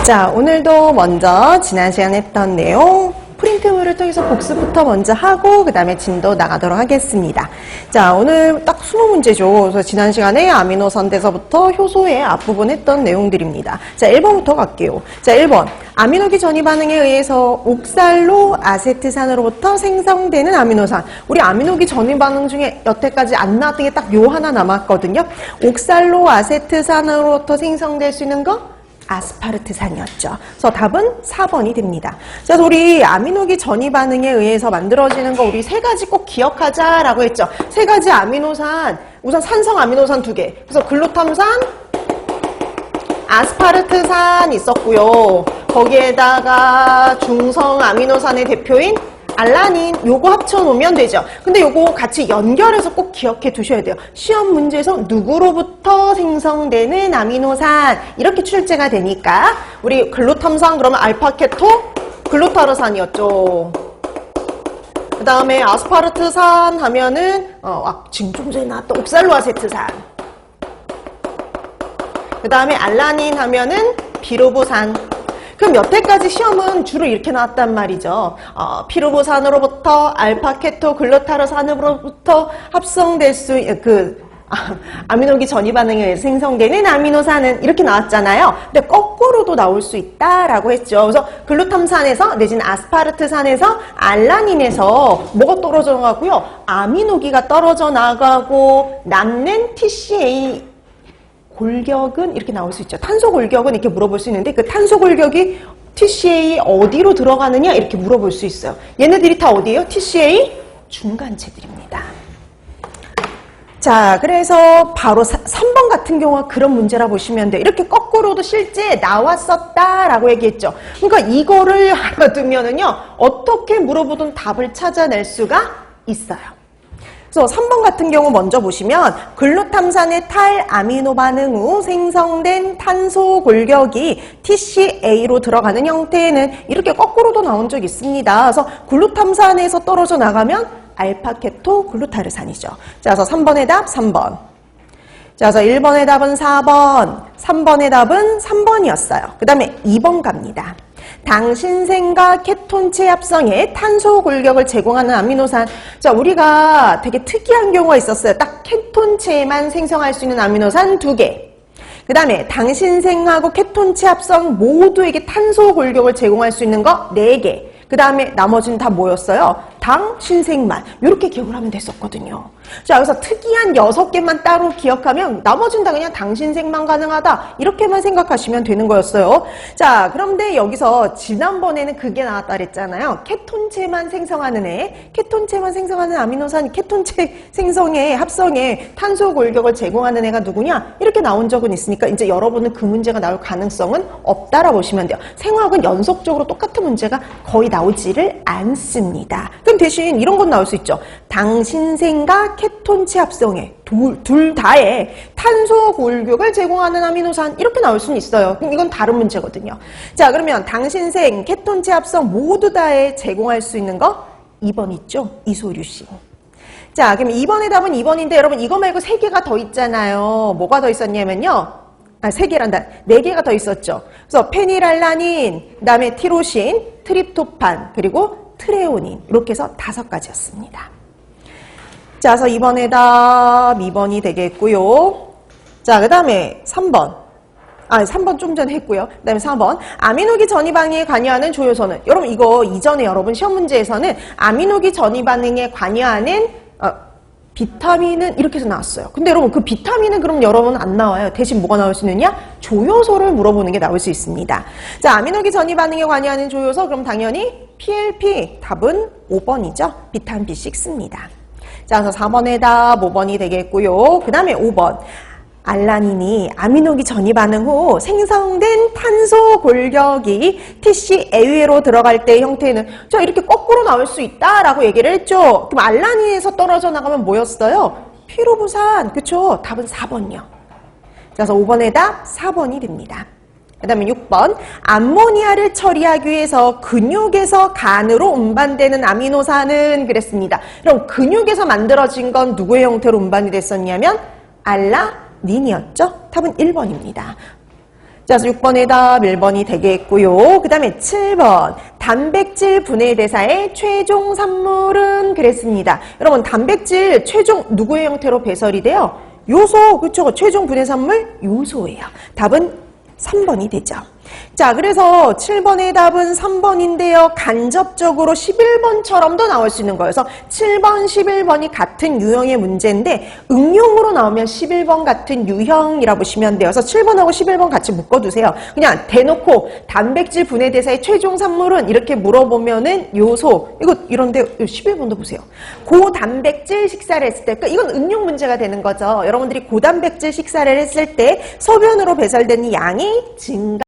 자, 오늘도 먼저 지난 시간에 했던 내용 프린트물을 통해서 복습부터 먼저 하고 그 다음에 진도 나가도록 하겠습니다. 자, 오늘 딱 20문제죠. 그래서 지난 시간에 아미노산대서부터 효소의 앞부분 했던 내용들입니다. 자, 1번부터 갈게요. 자, 1번. 아미노기 전이 반응에 의해서 옥살로 아세트산으로부터 생성되는 아미노산. 우리 아미노기 전이 반응 중에 여태까지 안 나왔던 게 딱 요 하나 남았거든요. 옥살로 아세트산으로부터 생성될 수 있는 거? 아스파르트산이었죠. 그래서 답은 4번이 됩니다. 자, 우리 아미노기 전이 반응에 의해서 만들어지는 거 우리 세 가지 꼭 기억하자라고 했죠. 세 가지 아미노산, 우선 산성 아미노산 2개. 그래서 글루탐산, 아스파르트산 있었고요. 거기에다가 중성 아미노산의 대표인 알라닌 요거 합쳐놓으면 되죠. 근데 요거 같이 연결해서 꼭 기억해 두셔야 돼요. 시험 문제에서 누구로부터 생성되는 아미노산 이렇게 출제가 되니까 우리 글루탐산 그러면 알파케토 글루타르산이었죠. 그 다음에 아스파르트산 하면은 지금 좀 전에 나왔던 옥살로아세트산. 그 다음에 알라닌 하면은 비루부산. 그럼 여태까지 시험은 주로 이렇게 나왔단 말이죠. 피루부산으로부터 알파케토 글루타르산으로부터 합성될 수 아미노기 전이 반응에 의해서 생성되는 아미노산은 이렇게 나왔잖아요. 근데 거꾸로도 나올 수 있다라고 했죠. 그래서 글루탐산에서 내지는 아스파르트산에서 알라닌에서 뭐가 떨어져 나가고요. 아미노기가 떨어져 나가고 남는 TCA 골격은 이렇게 나올 수 있죠. 탄소 골격은 이렇게 물어볼 수 있는데 그 탄소 골격이 TCA 어디로 들어가느냐 이렇게 물어볼 수 있어요. 얘네들이 다 어디예요? TCA 중간체들입니다. 자, 그래서 바로 3번 같은 경우가 그런 문제라 보시면 돼요. 이렇게 거꾸로도 실제 나왔었다라고 얘기했죠. 그러니까 이거를 알아두면은요, 어떻게 물어보든 답을 찾아낼 수가 있어요. 그래서 3번 같은 경우 먼저 보시면 글루탐산의 탈아미노 반응 후 생성된 탄소 골격이 TCA로 들어가는 형태에는 이렇게 거꾸로도 나온 적이 있습니다. 그래서 글루탐산에서 떨어져 나가면 알파케토 글루타르산이죠. 자, 그래서 3번의 답 3번. 자, 그래서 1번의 답은 4번, 3번의 답은 3번이었어요. 그 다음에 2번 갑니다. 당신생과 케톤체 합성에 탄소 골격을 제공하는 아미노산. 자, 우리가 되게 특이한 경우가 있었어요. 딱 케톤체만 생성할 수 있는 아미노산 2개. 그 다음에 당신생하고 케톤체 합성 모두에게 탄소 골격을 제공할 수 있는 거 4개. 그 다음에 나머지는 다 뭐였어요? 당, 신생만. 이렇게 기억을 하면 됐었거든요. 자, 여기서 특이한 6개만 따로 기억하면 나머지는 다 그냥 당신생만 가능하다. 이렇게만 생각하시면 되는 거였어요. 자, 그런데 여기서 지난번에는 그게 나왔다 그랬잖아요. 케톤체만 생성하는 애. 케톤체만 생성하는 아미노산, 케톤체 생성에, 합성에 탄소 골격을 제공하는 애가 누구냐? 이렇게 나온 적은 있으니까 이제 여러분은 그 문제가 나올 가능성은 없다라고 보시면 돼요. 생화학은 연속적으로 똑같은 문제가 거의 나오지를 않습니다. 그럼 대신 이런 건 나올 수 있죠. 당신생과 케톤체 합성에 둘 다에 탄소 골격을 제공하는 아미노산 이렇게 나올 수는 있어요. 그럼 이건 다른 문제거든요. 자, 그러면 당신생, 케톤체 합성 모두 다에 제공할 수 있는 거 2번 있죠. 이소류신. 자, 그럼 2번의 답은 2번인데 여러분 이거 말고 3개가 더 있잖아요. 뭐가 더 있었냐면요. 3개란다. 4개가 더 있었죠. 그래서 페닐알라닌, 그 다음에 티로신, 트립토판, 그리고 트레오닌 이렇게 해서 5가지였습니다. 자, 그래서 2번의 답 2번이 되겠고요. 자, 그 다음에 3번. 3번 좀 전에 했고요. 그 다음에 4번. 아미노기 전이 반응에 관여하는 조효소는 여러분 이거 이전에 여러분 시험 문제에서는 아미노기 전이 반응에 관여하는 비타민은 이렇게 해서 나왔어요. 근데 여러분 그 비타민은 그럼 여러분 안 나와요. 대신 뭐가 나올 수 있느냐? 조효소를 물어보는 게 나올 수 있습니다. 자, 아미노기 전이 반응에 관여하는 조효소 그럼 당연히 PLP 답은 5번이죠. 비타민 B6입니다. 자, 그래서 4번의 답 5번이 되겠고요. 그 다음에 5번. 알라닌이 아미노기 전이 반응 후 생성된 탄소 골격이 TCA로 들어갈 때의 형태는 자, 이렇게 거꾸로 나올 수 있다라고 얘기를 했죠. 그럼 알라닌에서 떨어져 나가면 뭐였어요? 피루부산. 그쵸? 답은 4번이요. 그래서 5번의 답 4번이 됩니다. 그 다음에 6번. 암모니아를 처리하기 위해서 근육에서 간으로 운반되는 아미노산은 그랬습니다. 그럼 근육에서 만들어진 건 누구의 형태로 운반이 됐었냐면 알라닌이었죠? 답은 1번입니다. 자, 6번의 답 1번이 되겠고요. 그 다음에 7번. 단백질 분해 대사의 최종 산물은 그랬습니다. 여러분, 단백질 최종 누구의 형태로 배설이 돼요? 요소, 그쵸? 최종 분해 산물 요소예요. 답은 3번이 되죠. 자, 그래서 7번의 답은 3번인데요. 간접적으로 11번처럼도 나올 수 있는 거예요. 그래서 7번, 11번이 같은 유형의 문제인데 응용으로 나오면 11번 같은 유형이라고 보시면 돼요. 그래서 7번하고 11번 같이 묶어두세요. 그냥 대놓고 단백질 분해 대사의 최종 산물은 이렇게 물어보면은 요소, 이거 이런데 11번도 보세요. 고단백질 식사를 했을 때, 그러니까 이건 응용 문제가 되는 거죠. 여러분들이 고단백질 식사를 했을 때 소변으로 배설되는 양이 증가